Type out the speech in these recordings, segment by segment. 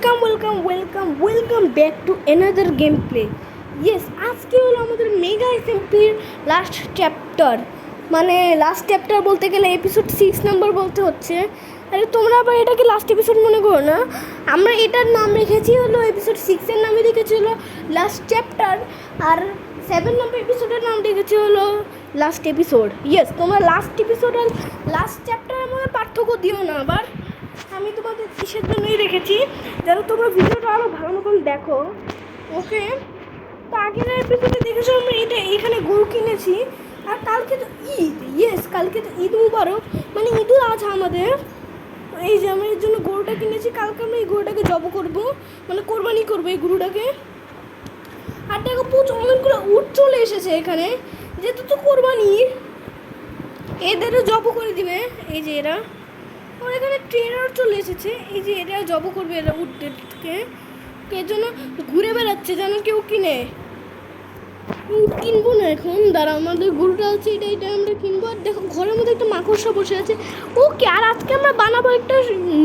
Welcome back to another game play. Yes, আজকে হলো আমাদের মেগা এসএমপির লাস্ট চ্যাপ্টার। মানে লাস্ট চ্যাপ্টার বলতে গেলে এপিসোড 6 নাম্বার বলতে হচ্ছে। আরে তোমরা আবার এটাকে লাস্ট এপিসোড মনে করো না। আমরা এটার নাম রেখেছি হলো এপিসোড 6-এর নামে রেখেছি হলো লাস্ট চ্যাপ্টার, আর 7 নাম্বার এপিসোডের নাম রেখেছি হলো লাস্ট এপিসোড। ইয়েস, তোমরা লাস্ট এপিসোড আর লাস্ট চ্যাপ্টারের মধ্যে পার্থক্য দিও না। আবার আমি তোমাদের কিসের জন্যই রেখেছি, যেন তোমরা ভিডিওটা আরও ভালো মতন দেখো। ওকে, তো আগের এপিসোডে দেখেছো আমরা এখানে গরু কিনেছি, আর কালকে তো ঈদ। ইয়েস, কালকে তো ঈদ মুবারক, মানে ঈদুল আজহা আমাদের। এই যে আমরা এর জন্য গরুটা কিনেছি, কালকে আমরা এই গরুটাকে জব করবো, মানে কোরবানি করবো এই গরুটাকে। আর দেখো প্রচুর অনেকগুলো উট চলে এসেছে এখানে, যেহেতু তো কোরবানি, এদেরও জব করে দিবে। এই যে এরা, আর এখানে ট্রেনার চলে এসেছে। এই যে এরা জব করবে, এরা উটদেরকে, এর জন্য ঘুরে বেড়াচ্ছে যেন কেউ কিনে। কিনবো না এখন, দাঁড়া, আমাদের গরুটা আছে, এটা আমরা কিনবো। আর দেখো ঘরের মধ্যে একটা মাকড়সা বসে আছে। ওকে, আর আজকে আমরা বানাবো একটা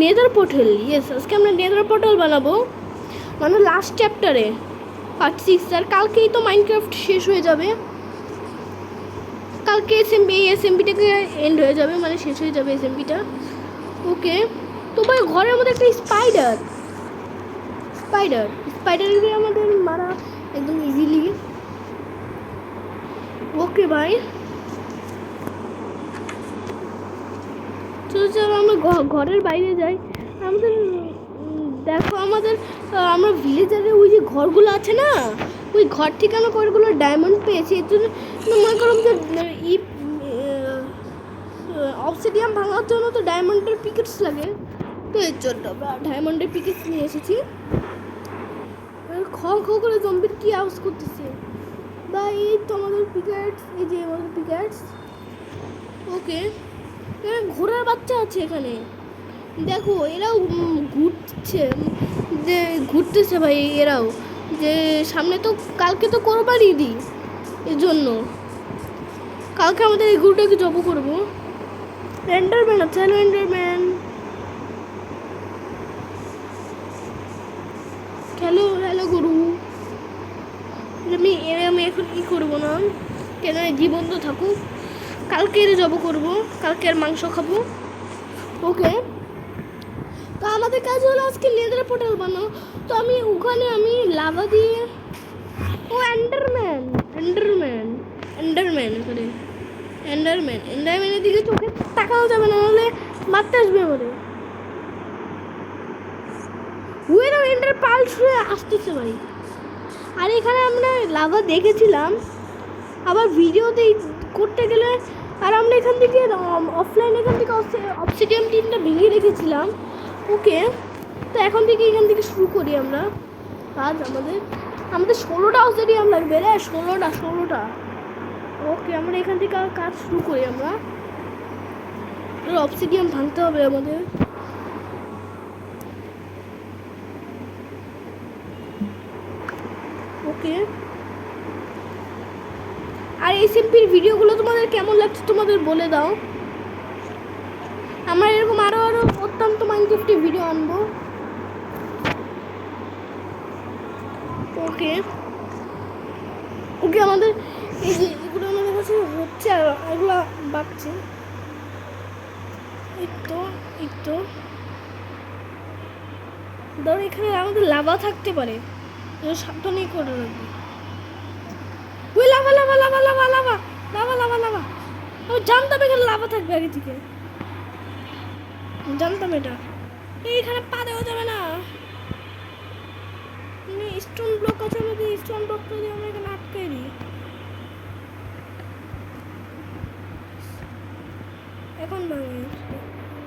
নেদার পোর্টাল। ইয়েস, আজকে আমরা নেদার পোর্টাল বানাবো, মানে লাস্ট চ্যাপ্টারে পার্ট 6। আর কালকেই তো মাইনক্রাফট শেষ হয়ে যাবে, কালকে এসএমপিটাকে এন্ড হয়ে যাবে, মানে শেষ হয়ে যাবে এসএমপিটা। ওকে, তো ভাই ঘরের মধ্যে একটা স্পাইডারকে আমাদের মারা একদম ইজিলি। ওকে ভাই, চলো আমরা ঘরের বাইরে যাই। আমাদের দেখো আমরা ভিলেজারে ওই যে ঘরগুলো আছে না, ওই ঘর থেকে আমরা ঘরগুলো ডায়মন্ড পেয়েছি। এর জন্য মনে করলাম যে অবসিডিয়াম ভাঙার জন্য তো ডায়মন্ডের পিকেটস লাগে, তো এর জন্য আমরা ডায়মন্ডের পিকেটস নিয়ে এসেছি। খ করে জম্বির কি আওয়াজ করতেছে বা এই তো আমাদের পিকেটস, এই যে আমাদের পিকেটস। ওকে, ঘোড়ার বাচ্চা আছে এখানে, দেখো এরাও ঘুরতেছে ভাই এরাও। যে সামনে তো কালকে তো কোরবানি দিই, এর জন্য কালকে আমাদের এই গরুটাকে জব করবো। এন্ডারম্যান আছে, হ্যালো এন্ডারম্যান, হ্যালো গরু। আমি এখন ই করবো না, কেন জীবন্ত থাকুক, কালকে এর জব করবো, কালকে আর মাংস খাবো। ওকে, তো আমাদের কাজ হলো আজকে নেদার পোর্টাল বানাও। তো ওখানে আমি লাভা দিয়ে, ও এন্ডারম্যানের দিকে চোখে তাকানো যাবে না, নাহলে মারতে আসবে আমারে। ওয়েরও এন্ডার পালস হয়ে আসতেছে ভাই। আর এখানে আমরা লাভা দেখেছিলাম, আবার ভিডিওতে করতে গেলে, আর আমরা এখান থেকে অফলাইন এখান থেকে অবসিডিয়াম টিনটা ভেঙে রেখেছিলাম। ওকে, তো এখান থেকে শুরু করি আমরা কাজ। আমাদের 16টা অবসিডিয়াম লাগবে রে, 16টা। ওকে, আমরা এখান থেকে কাজ শুরু করি। আমরা অবসিডিয়াম ভাঙতে হবে আমাদের। ওকে, আর এসএমপির ভিডিওগুলো তোমাদের কেমন লাগছে তোমাদের বলে দাও। আমরা এরকম আরও অত্যন্ত মাইনক্রাফটের ভিডিও আনবো। ওকে, আমাদের এই যে এগুলো আমাদের কাছে হচ্ছে, আর এগুলো বাড়ছে। এই তো ধরো এখানে আমাদের লাভা থাকতে পারে, সাবধানেই করে রাখবে। ওই লাভা জানতাম এখানে লাভা থাকবে, আগে থেকে জানতাম এটা। এইখানে পা দেওয়া যাবে না, স্টোন ব্লক আছে, আমাদের স্টোন ব্লকটা দিয়ে আমরা এখানে আটকে দিই। এখন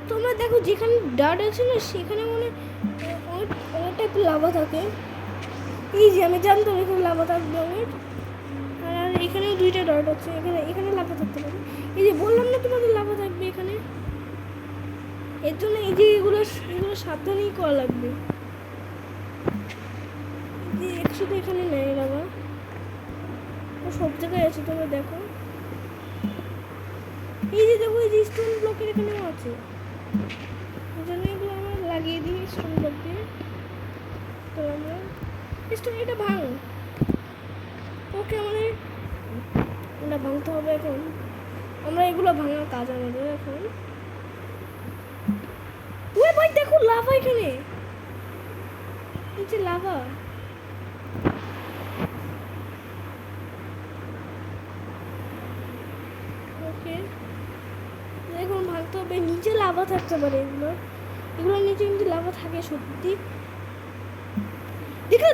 তোমরা দেখো যেখানে ডার্ট আছে না, সেখানে মনে অনেক টাইপের লাভা থাকে। এই যে আমি জানতাম এখানে লাভা থাকবে অনেক। আর এখানেও 2টা ডট আছে, এখানে লাভা থাকতে পারে। এই যে বললাম না তোমাদের লাভা থাকবে এখানে, এর জন্য এই যে এগুলো সাবধানেই করা লাগবে। যে একসাথে এখানে নেই লাভা, সব জায়গায় আছে, তোমরা দেখো। এই যে দেখো, এই যে স্টোন ব্লকের এখানেও আছে, এই জন্য এগুলো আমরা লাগিয়ে দিই স্টোন ব্লক দিয়ে। এটা ভাঙ। ওকে, আমাদের এটা ভাঙতে হবে এখন। আমরা এগুলো ভাঙার কাজ আমাদের এখন। ওই ভাই দেখো লাভা, এখানে নিচে লাভা। ওকে, দেখুন ভাঙতে হবে। নিচে লাভা থাকতে পারে এগুলোর নিচে কিন্তু লাভা থাকে সত্যি।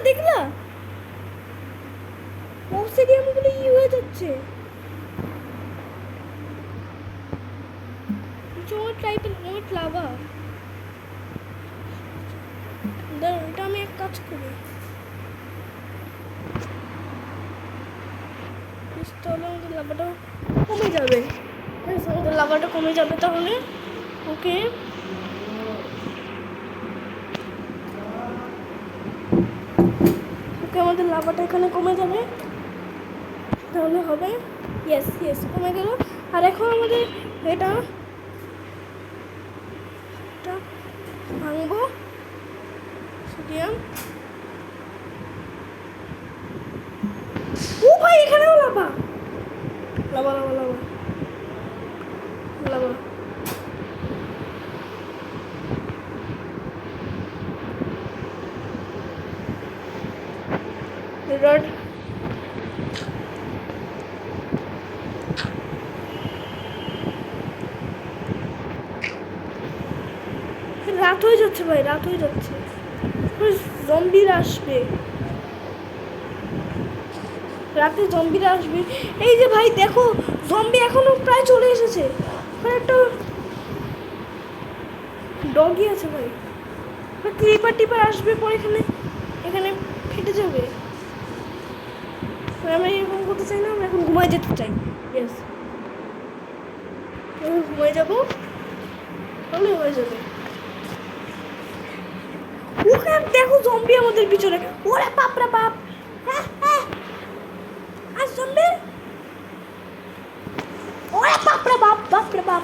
দেখলা অবসিডিয়ামগুলো হয়ে যাচ্ছে টাইপের অনেক লাভা। এটা আমি এক কাজ করি, তাহলে আমাদের লাভাটা কমে যাবে। আমাদের লাভাটা কমে যাবে তাহলে। ওকে, আমাদের লাভাটা এখানে কমে যাবে তাহলে হবে। ইয়েস কমে গেল। আর এখন আমাদের এটা ভাঙবো সোডিয়াম। ও ভাই এখানেও lava lava lava lava lava. Rod রাত হয়ে যাচ্ছে ভাই, রাত হয়ে যাচ্ছে। জম্বিরা আসবে, রাতে জম্বিরা আসবে। এই যে ভাই দেখো, জম্বি এখনো প্রায় চলে এসেছে। একটা ডগি আছে ভাই, ক্রিপার আসবে পরে এখানে ফেটে যাবে। আমরা এরকম করতে চাই না, আমরা এখন ঘুমায় যেতে চাই। ইয়েস, ঘুমায় যাবো, তাহলে হয়ে যাবে। ওখানে দেখো জম্বি আমাদের পিছনে। ওরে বাপরে বাপ, আর জম্বি, ওরে বাপরে বাপ।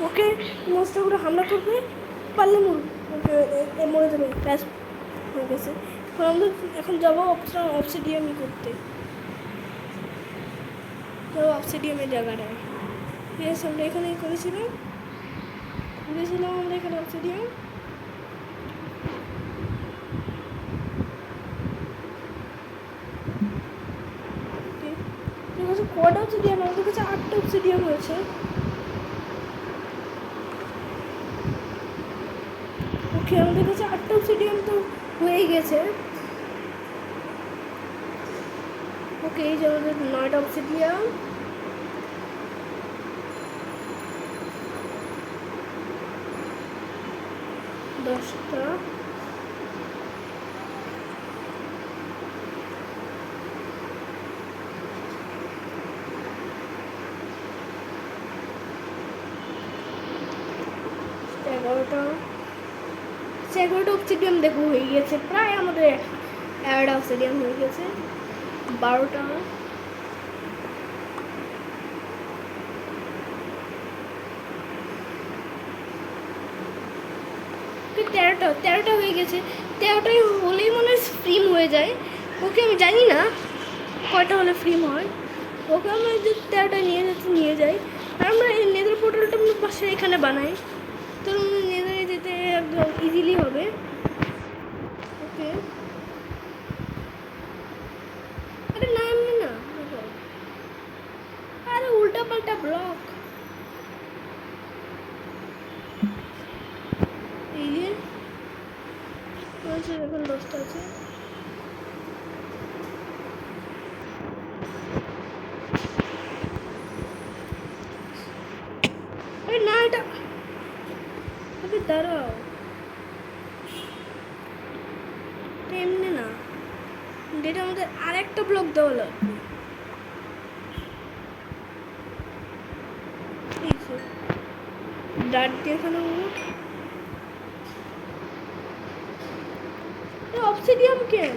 ওকে, মনস্টারগুলো হামলা করবে, পারলে ওকে মরে যাবে। ব্যাস হয়ে গেছে। আমরা এখন যাবো অবসিডিয়ামই করতে, যাবো অবসিডিয়ামের জায়গাটায়। ইয়েস, আমরা এখানে করেছিলাম আমরা এখানে অবসিডিয়াম। কটা অবসিডিয়াম? আমাদের কাছে 8টা অবসিডিয়াম হয়েছে। ওকে, আমাদের কাছে 8টা অবসিডিয়াম তো হয়ে গেছে। ওকে, এই যে আমাদের 9টা অবসিডিয়াম। দশটা। এগারোটা অবসিডিয়াম দেখো হয়ে গেছে প্রায়। আমাদের 11টা অবসিডিয়াম হয়ে গেছে। 12টা। 13টা হয়ে গেছে। 13টাই হলেই মনে হয় ফ্রিম হয়ে যায়। ওকে, আমি জানি না কয়টা হলে ফ্রিম হয়। ওকে, আমরা যে 13টা নিয়ে যাই। আর আমরা এই নেদার পোর্টালটা পাশে এখানে বানাই, তো নেদারে যেতে একদম ইজিলি হবে। ওকে, আরে না এমনি না, আরে উল্টা পাল্টা ব্লক। এই যে এখন 10টা আছে। আরে না, এটা দাঁড়াও, এমনি না, এটা আমাদের আরেকটা ব্লক দেওয়া লাগবে। ডাট দিয়ে এখানে অবসিডিয়াম কেন?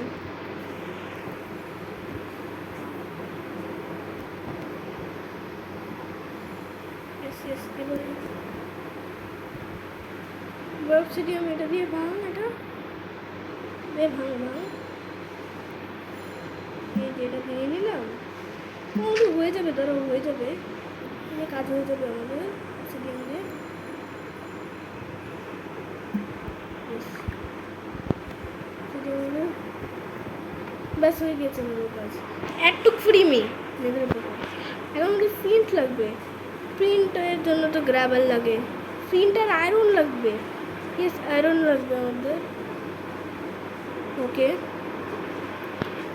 অবসিডিয়াম এটা দিয়ে ভাঙ, এটা ভাঙ ভাঙ এই যে এটা ভেঙে নিলাম। আমাদের হয়ে যাবে, ধরো হয়ে যাবে, কাজ হয়ে যাবে আমাদের সেকেন্ডে। ব্যাস হয়ে গেছে আমাদের কাজ। একটু ফ্রি মি এখন আমাদের প্রিন্ট লাগবে। প্রিন্টের জন্য তো গ্রাভেল লাগে, প্রিন্ট আর আয়রন লাগবে। ইয়েস, আয়রন লাগবে আমাদের। ওকে,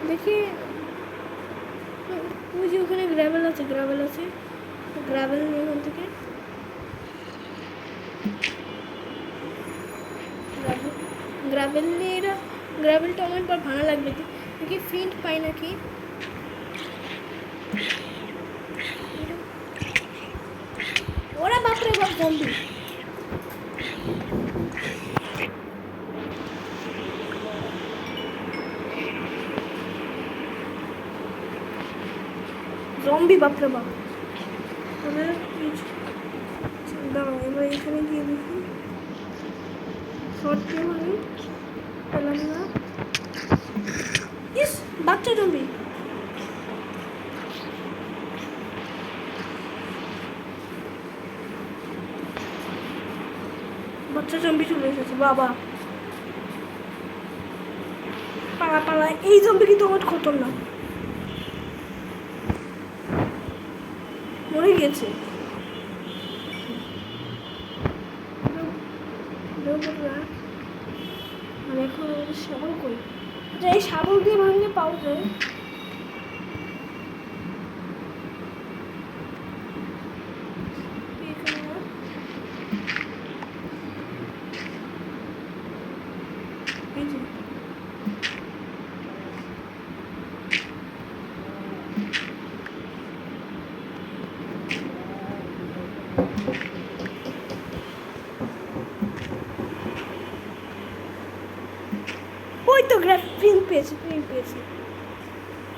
দেখি ওই যে ওখানে গ্রাভেল আছে, গ্রাভেল আছে, গ্রাভেল নিয়ে ওখান থেকে গ্রাভেল নিয়ে এরা গ্রাভেলটা আমার পর ভাঙা লাগবে। দেখি ফ্রিন্ট পাই নাকি। ওরা বাপরে বাপ জম্বি। জম্বি বাপরে বাপ। দাঁড়াও, এবার এখানে গিয়ে দেখি শর্ট দিয়ে মারি, পেলাম না। ইস, বাচ্চা জম্বি। বাচ্চা জম্বি চলে এসেছে বাবা। পালা পালা, এই জম্বি কিন্তু আমার খতরনাক। মরে গেছে। মানে এখন আমাদের শাবল করি, আচ্ছা এই শাবল দিয়ে ভাঙলে পাওয়া যায়। ওই তো প্রিন্ট পেয়েছি, প্রিন্ট পেয়েছি।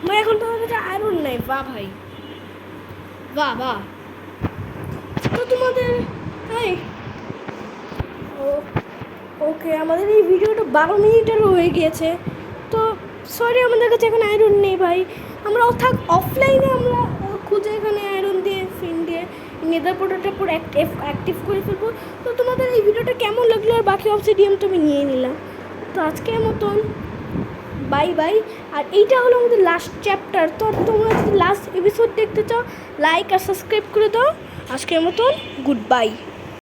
মানে এখন তোমার কাছে আয়রন নাই। বাহ ভাই, বাহ বাহ। তো তোমাদের ওকে, আমাদের এই ভিডিওটা 12 মিনিটেরও হয়ে গিয়েছে। তো সরি, আমাদের কাছে এখন আয়রন নেই ভাই। আমরা অফলাইনে আমরা খুঁজে এখানে আয়রন দিয়ে ফিন দিয়ে নেদার পোর্টালটা পুরো অ্যাক্টিভ করে ফেলবো। তো তোমাদের এই ভিডিওটা কেমন লাগলো, আর বাকি অবসিডিয়াম তো আমি নিয়ে নিলাম। তো আজকের মতন বাই বাই। আর এইটা হলো আমাদের লাস্ট চ্যাপ্টার। তো তোমরা যদি লাস্ট এপিসোড দেখতে চাও, লাইক আর সাবস্ক্রাইব করে দাও। আজকের মতন গুড বাই।